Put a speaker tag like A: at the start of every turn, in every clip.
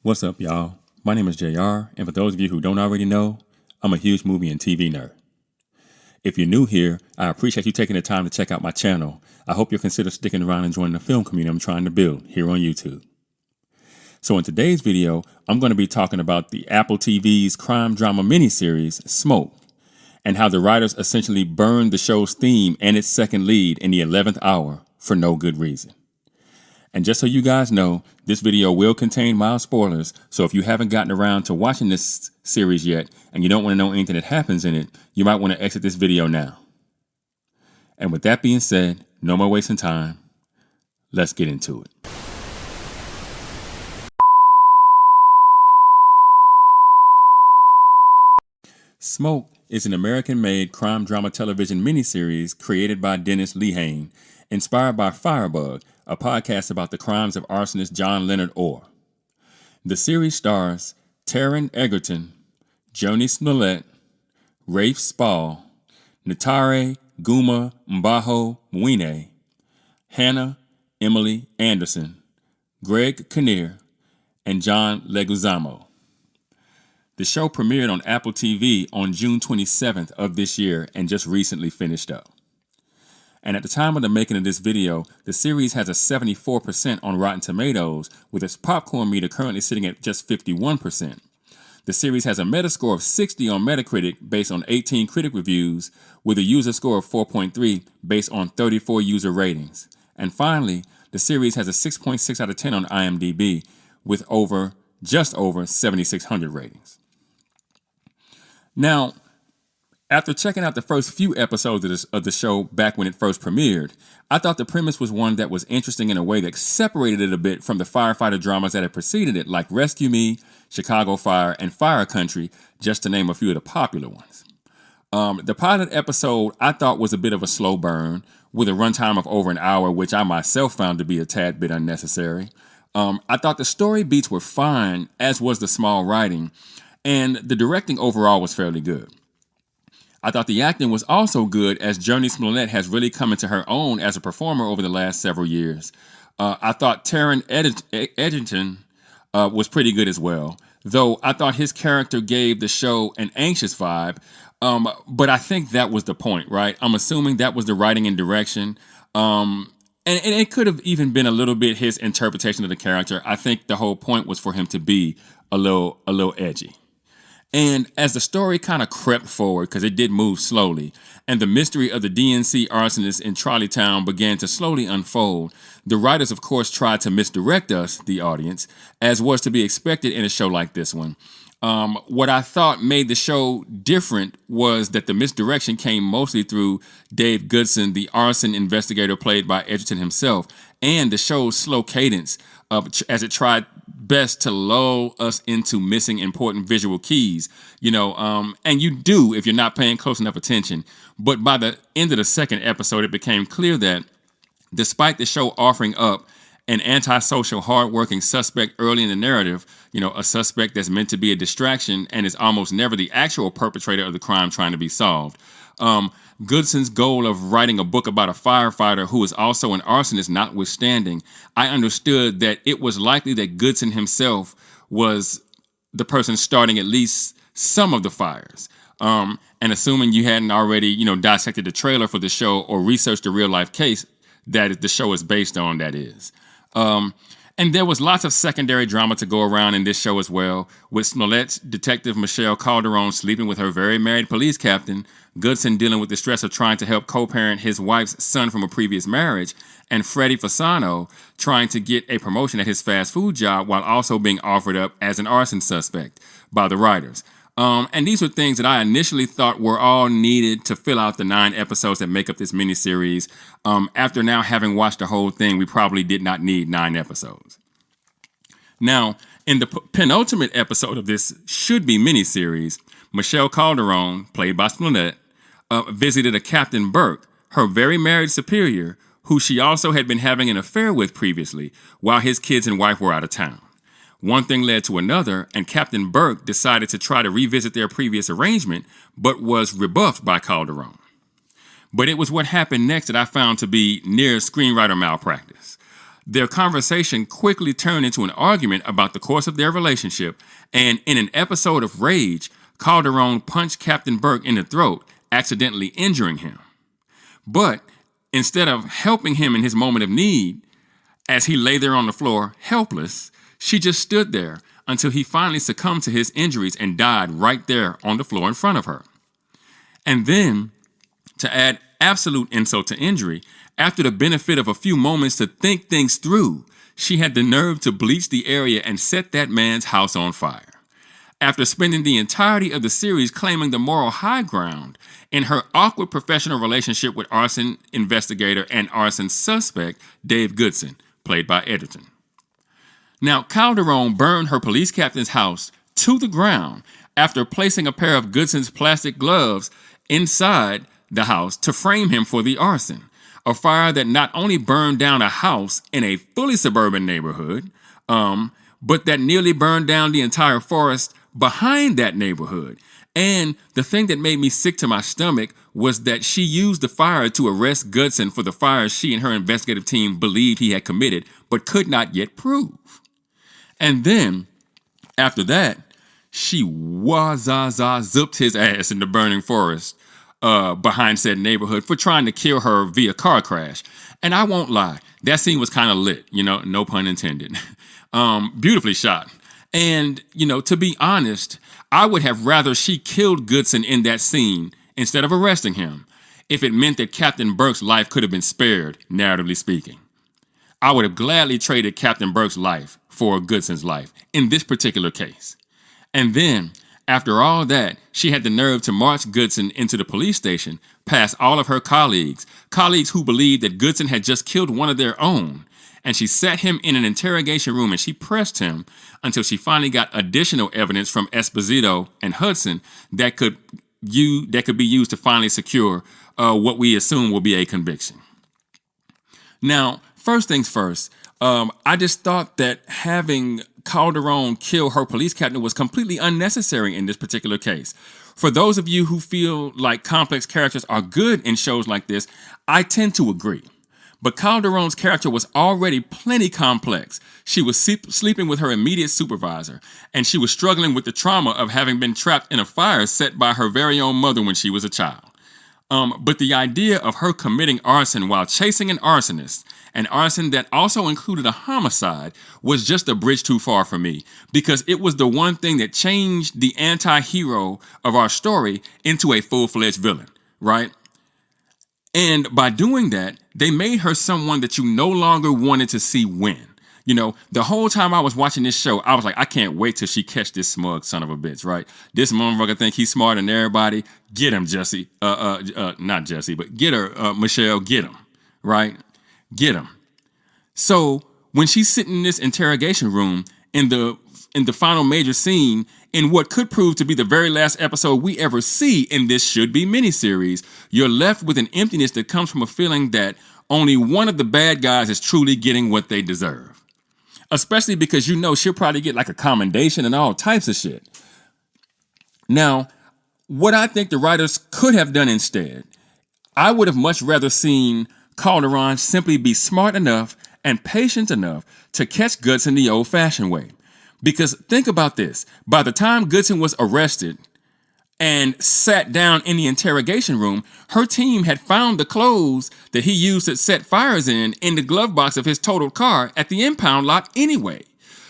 A: What's up, y'all? My name is JR, and for those of you who don't already know, I'm a huge movie and TV nerd. If you're new here, I appreciate you taking the time to check out my channel. I hope you'll consider sticking around and joining the film community I'm trying to build here on YouTube. So in today's video, I'm going to be talking about the Apple TV's crime drama miniseries, Smoke, and how the writers essentially burned the show's theme and its second lead in the 11th hour for no good reason. And just so you guys know, this video will contain mild spoilers, so if you haven't gotten around to watching this series yet and you don't want to know anything that happens in it, you might want to exit this video now. And with that being said, no more wasting time. Let's get into it. Smoke is an American-made crime drama television miniseries created by Dennis Lehane, inspired by Firebug, a podcast about the crimes of arsonist John Leonard Orr. The series stars Taron Egerton, Joni Smollett, Rafe Spall, Ntare Guma Mbaho Mwine, Hannah Emily Anderson, Greg Kinnear, and John Leguizamo. The show premiered on Apple TV on June 27th of this year and just recently finished up. And at the time of the making of this video, the series has a 74% on Rotten Tomatoes, with its popcorn meter currently sitting at just 51%. The series has a Metascore of 60 on Metacritic based on 18 critic reviews, with a user score of 4.3 based on 34 user ratings. And finally, the series has a 6.6 out of 10 on IMDb, with just over 7,600 ratings. Now, after checking out the first few episodes of the show back when it first premiered, I thought the premise was one that was interesting in a way that separated it a bit from the firefighter dramas that had preceded it, like Rescue Me, Chicago Fire, and Fire Country, just to name a few of the popular ones. The pilot episode I thought was a bit of a slow burn, with a runtime of over an hour, which I myself found to be a tad bit unnecessary. I thought the story beats were fine, as was the small writing, and the directing overall was fairly good. I thought the acting was also good, as Joni Smollett has really come into her own as a performer over the last several years. I thought Taron Egerton was pretty good as well, though I thought his character gave the show an anxious vibe, but I think that was the point, right? I'm assuming that was the writing and direction, and it could have even been a little bit his interpretation of the character. I think the whole point was for him to be a little edgy. And as the story kind of crept forward, because it did move slowly, and the mystery of the DNC arsonist in Trolleytown began to slowly unfold, the writers, of course, tried to misdirect us, the audience, as was to be expected in a show like this one. What I thought made the show different was that the misdirection came mostly through Dave Goodson, the arson investigator played by Egerton himself, and the show's slow cadence as it tried best to lull us into missing important visual keys, and you do if you're not paying close enough attention. But by the end of the second episode, it became clear that despite the show offering up an antisocial, hardworking suspect early in the narrative, a suspect that's meant to be a distraction and is almost never the actual perpetrator of the crime trying to be solved. Goodson's goal of writing a book about a firefighter who is also an arsonist notwithstanding, I understood that it was likely that Goodson himself was the person starting at least some of the fires. And assuming you hadn't already, dissected the trailer for the show or researched the real-life case that the show is based on, that is. And there was lots of secondary drama to go around in this show as well, with Smollett's detective Michelle Calderone sleeping with her very married police captain, Goodson dealing with the stress of trying to help co-parent his wife's son from a previous marriage, and Freddie Fasano trying to get a promotion at his fast food job while also being offered up as an arson suspect by the writers. And these were things that I initially thought were all needed to fill out the 9 episodes that make up this miniseries. After now having watched the whole thing, we probably did not need 9 episodes. Now, in the penultimate episode of this should-be miniseries, Michelle Calderone, played by Smollett, visited a Captain Burke, her very married superior, who she also had been having an affair with previously, while his kids and wife were out of town. One thing led to another, and Captain Burke decided to try to revisit their previous arrangement, but was rebuffed by Calderone. But it was what happened next that I found to be near screenwriter malpractice. Their conversation quickly turned into an argument about the course of their relationship, and in an episode of rage, Calderone punched Captain Burke in the throat, accidentally injuring him. But instead of helping him in his moment of need, as he lay there on the floor, helpless, she just stood there until he finally succumbed to his injuries and died right there on the floor in front of her. And then, to add absolute insult to injury, after the benefit of a few moments to think things through, she had the nerve to bleach the area and set that man's house on fire. After spending the entirety of the series claiming the moral high ground in her awkward professional relationship with arson investigator and arson suspect Dave Goodson, played by Edgerton. Now, Calderone burned her police captain's house to the ground after placing a pair of Goodson's plastic gloves inside the house to frame him for the arson, a fire that not only burned down a house in a fully suburban neighborhood, but that nearly burned down the entire forest behind that neighborhood. And the thing that made me sick to my stomach was that she used the fire to arrest Goodson for the fires she and her investigative team believed he had committed, but could not yet prove. And then, after that, she zipped his ass in the burning forest behind said neighborhood for trying to kill her via car crash. And I won't lie, that scene was kind of lit, no pun intended. Beautifully shot. And, to be honest, I would have rather she killed Goodson in that scene instead of arresting him, if it meant that Captain Burke's life could have been spared, narratively speaking. I would have gladly traded Captain Burke's life for Goodson's life in this particular case. And then, after all that, she had the nerve to march Goodson into the police station past all of her colleagues who believed that Goodson had just killed one of their own. And she sat him in an interrogation room and she pressed him until she finally got additional evidence from Esposito and Hudson that could be used to finally secure what we assume will be a conviction. Now, first things first, I just thought that having Calderone kill her police captain was completely unnecessary in this particular case. For those of you who feel like complex characters are good in shows like this, I tend to agree. But Calderone's character was already plenty complex. She was sleeping with her immediate supervisor, and she was struggling with the trauma of having been trapped in a fire set by her very own mother when she was a child. But the idea of her committing arson while chasing an arsonist, an arson that also included a homicide, was just a bridge too far for me, because it was the one thing that changed the anti-hero of our story into a full-fledged villain, right? And by doing that, they made her someone that you no longer wanted to see win. The whole time I was watching this show, I was like, I can't wait till she catch this smug son of a bitch, right? This motherfucker think he's smarter than everybody. Get him, Jesse. Not Jesse, but get her, Michelle, get him, right? Get him. So when she's sitting in this interrogation room in the final major scene, in what could prove to be the very last episode we ever see in this should-be miniseries, you're left with an emptiness that comes from a feeling that only one of the bad guys is truly getting what they deserve. Especially because she'll probably get like a commendation and all types of shit. Now, what I think the writers could have done instead, I would have much rather seen Calderone simply be smart enough and patient enough to catch Goodson the old-fashioned way. Because think about this. By the time Goodson was arrested and sat down in the interrogation room, her team had found the clothes that he used to set fires in the glove box of his totaled car at the impound lot anyway.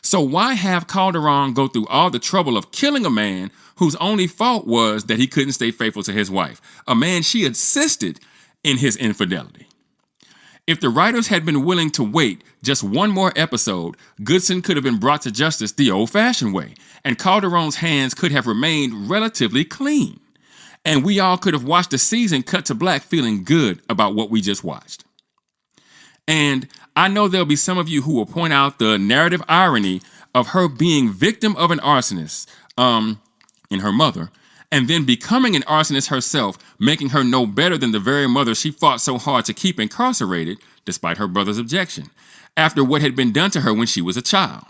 A: So why have Calderone go through all the trouble of killing a man whose only fault was that he couldn't stay faithful to his wife, a man she assisted in his infidelity? If the writers had been willing to wait just one more episode, Goodson could have been brought to justice the old-fashioned way, and Calderone's hands could have remained relatively clean. And we all could have watched the season cut to black feeling good about what we just watched. And I know there'll be some of you who will point out the narrative irony of her being victim of an arsonist, in her mother, and then becoming an arsonist herself, making her no better than the very mother she fought so hard to keep incarcerated, despite her brother's objection, after what had been done to her when she was a child.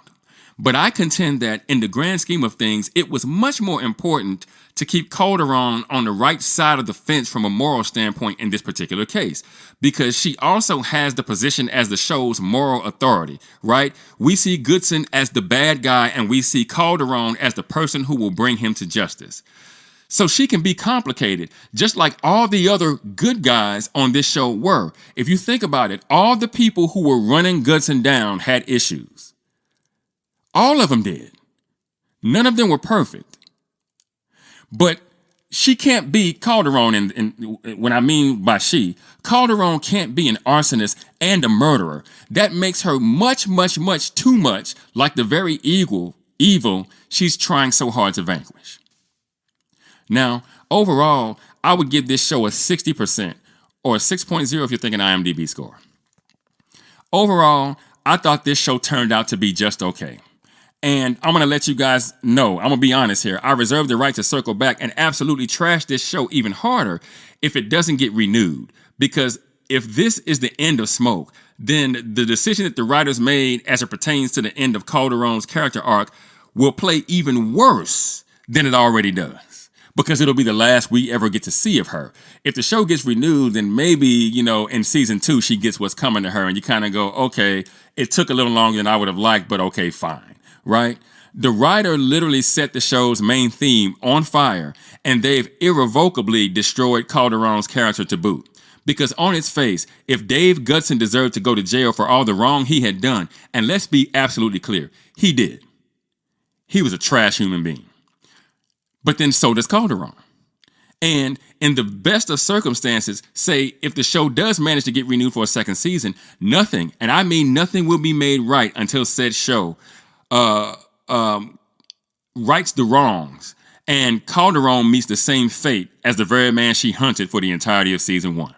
A: But I contend that in the grand scheme of things, it was much more important to keep Calderone on the right side of the fence from a moral standpoint in this particular case, because she also has the position as the show's moral authority, right? We see Goodson as the bad guy, and we see Calderone as the person who will bring him to justice. So she can be complicated, just like all the other good guys on this show were. If you think about it, all the people who were running Goodson down had issues. All of them did. None of them were perfect. But she can't be Calderone, and when I mean by she, Calderone can't be an arsonist and a murderer. That makes her much, much, much too much like the very evil she's trying so hard to vanquish. Now, overall, I would give this show a 60%, or a 6.0 if you're thinking IMDb score. Overall, I thought this show turned out to be just okay. And I'm going to let you guys know, I'm going to be honest here, I reserve the right to circle back and absolutely trash this show even harder if it doesn't get renewed. Because if this is the end of Smoke, then the decision that the writers made as it pertains to the end of Calderone's character arc will play even worse than it already does. Because it'll be the last we ever get to see of her. If the show gets renewed, then maybe, in season 2, she gets what's coming to her, and you kind of go, okay, it took a little longer than I would have liked, but okay, fine. Right? The writer literally set the show's main theme on fire, and they've irrevocably destroyed Calderone's character to boot. Because on its face, if Dave Goodson deserved to go to jail for all the wrong he had done, and let's be absolutely clear, he did. He was a trash human being. But then so does Calderone. And in the best of circumstances, say if the show does manage to get renewed for a second season, nothing, and I mean nothing, will be made right until said show rights the wrongs, and Calderone meets the same fate as the very man she hunted for the entirety of season 1.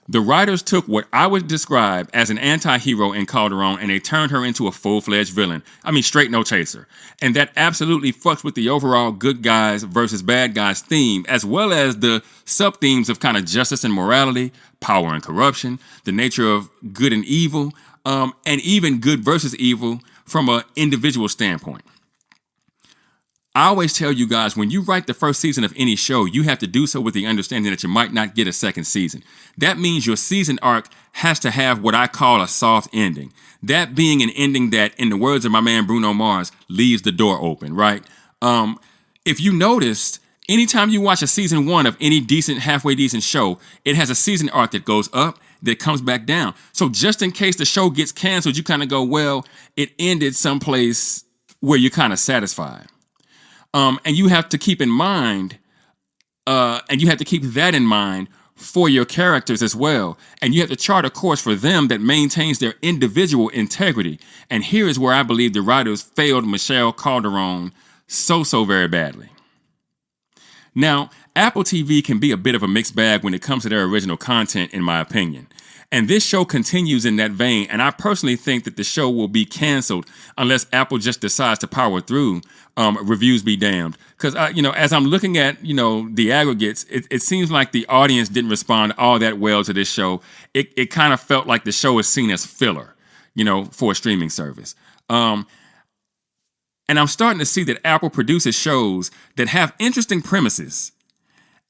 A: The writers took what I would describe as an anti-hero in Calderone, and they turned her into a full-fledged villain. I mean, straight no chaser. And that absolutely fucks with the overall good guys versus bad guys theme, as well as the sub-themes of kind of justice and morality, power and corruption, the nature of good and evil, and even good versus evil from an individual standpoint. I always tell you guys, when you write the first season of any show, you have to do so with the understanding that you might not get a second season. That means your season arc has to have what I call a soft ending. That being an ending that, in the words of my man Bruno Mars, leaves the door open, right? If you noticed, anytime you watch a season 1 of any decent, halfway decent show, it has a season arc that goes up, that comes back down. So just in case the show gets canceled, you kind of go, well, it ended someplace where you're kind of satisfied. And you have to keep in mind, and you have to keep that in mind for your characters as well. And you have to chart a course for them that maintains their individual integrity. And here is where I believe the writers failed Michelle Calderone so very badly. Now, Apple TV can be a bit of a mixed bag when it comes to their original content, in my opinion. And this show continues in that vein, and I personally think that the show will be canceled unless Apple just decides to power through. Reviews be damned. Because, as I'm looking at, the aggregates, it seems like the audience didn't respond all that well to this show. It kind of felt like the show is seen as filler, for a streaming service. And I'm starting to see that Apple produces shows that have interesting premises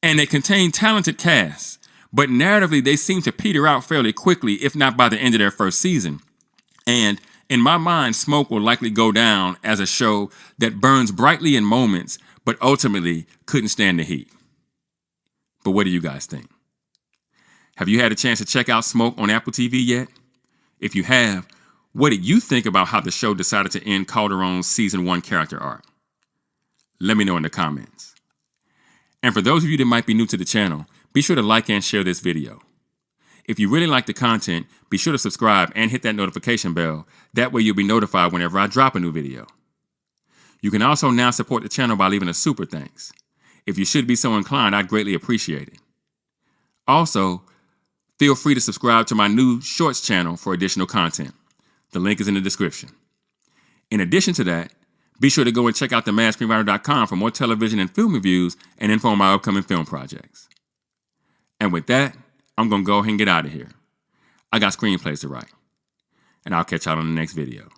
A: and they contain talented casts, but narratively they seem to peter out fairly quickly, if not by the end of their first season. And in my mind, Smoke will likely go down as a show that burns brightly in moments, but ultimately couldn't stand the heat. But what do you guys think? Have you had a chance to check out Smoke on Apple TV yet? If you have, what did you think about how the show decided to end Calderone's season 1 character arc? Let me know in the comments. And for those of you that might be new to the channel, be sure to like and share this video. If you really like the content, be sure to subscribe and hit that notification bell. That way you'll be notified whenever I drop a new video. You can also now support the channel by leaving a super thanks. If you should be so inclined, I'd greatly appreciate it. Also, feel free to subscribe to my new Shorts channel for additional content. The link is in the description. In addition to that, be sure to go and check out themadscreenwriter.com for more television and film reviews and info on my upcoming film projects. And with that, I'm going to go ahead and get out of here. I got screenplays to write. And I'll catch y'all on the next video.